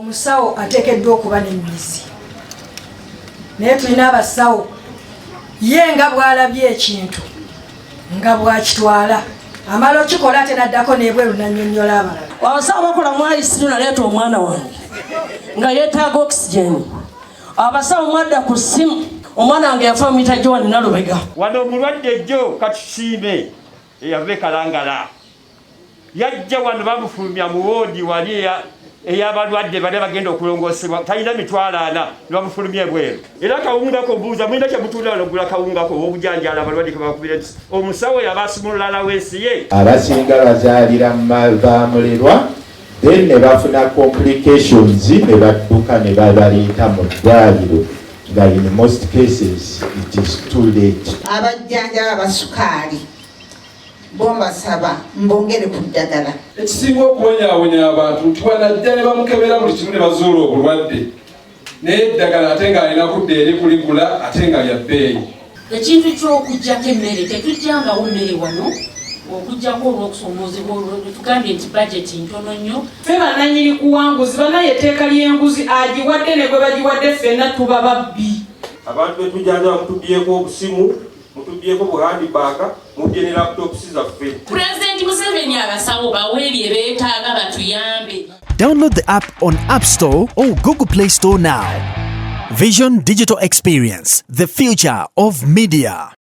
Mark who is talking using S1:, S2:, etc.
S1: omusawo ateekeddwa okuba n'emmizi naye tulina abasawo ye nga bw'alabye ekintu nga bw'akitwala amala okikola ate n'addako n'ebweru nannyonnyola abalala.
S2: Abasawo bakola mu ICU naleeta omwana wange nga yeetaaga oxygen. Abasawo mwadda ku ssimu omwana wange yafa mita Joan Nalubega.
S3: Wano omulwadde jjo katusiime eyava Kalangala yajja wano bamufulumya mu woodi wali ey'abalwadde bali bagenda okulongoosebwa talina mitwalo 4 ne bamufulumya ebweru. Era kawunga ko buuza mulina kye mutuulira n'ogula kawunga ko obujanjala abalwadde ke bakubira omusawo yabaasumulala weesi ye.
S4: Abasinga bazaalira bamulirwa then ne bafuna complications ne badduka ne babaleeta mu ddwaliro nga in most cases it is too late.
S5: Abajjanjaba abasukaali bombasaba mbongere ku ddagala.
S6: Ekisinga okubonyaabonya abantu nti wanajja ne bamukebera buli kimu ne bazuula obulwadde naye eddagala ate ng'alina kudda eri kuligula ate nga lya bbeeyi.
S7: Ekintu ky'okuggyako emmere tetujjangawo mmere wano okuggyako olw'okusomoozebwa tugambye nti bajeti ntono nnyo.
S8: Ffe bannannyini kuwanguzi banaye etteeka ly'enguzi agiwadde ne gwe bagiwadde ffenna tuba babbi.
S9: Abantu betujjanjaba mutubyeko obusimu mutubyeko buhandibaaka mubye ne laputopusi zaffe.
S7: Pulezidenti Museveni abasawo baweerye beetaaga batuyambe.
S10: Download the app on App Store or Google Play Store now. Vision Digital Experience, the future of media.